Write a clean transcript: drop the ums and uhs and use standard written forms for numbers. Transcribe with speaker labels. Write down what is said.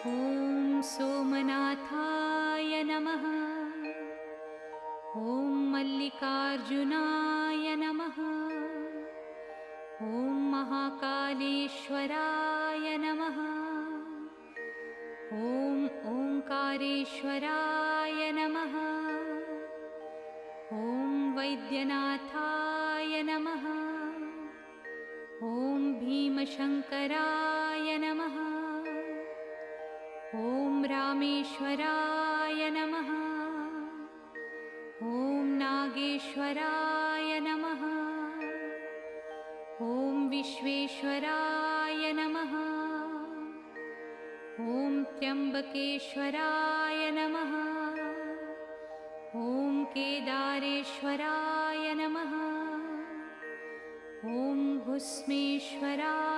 Speaker 1: ॐ सोमनाथाय नमः। ॐ मल्लिकार्जुनाय नमः। ॐ महाकालेश्वराय नमः। ॐ ओंकारेश्वराय नमः। ॐ वैद्यनाथाय नमः। ॐ भीमशङ्कराय नमः। ॐ रामेश्वराय नमः। ॐ नागेश्वराय नमः। ॐ विश्वेश्वराय नमः। ॐ त्र्यम्बकेश्वराय नमः। ॐ केदारेश्वराय नमः। ॐ घुस्मेश्वराय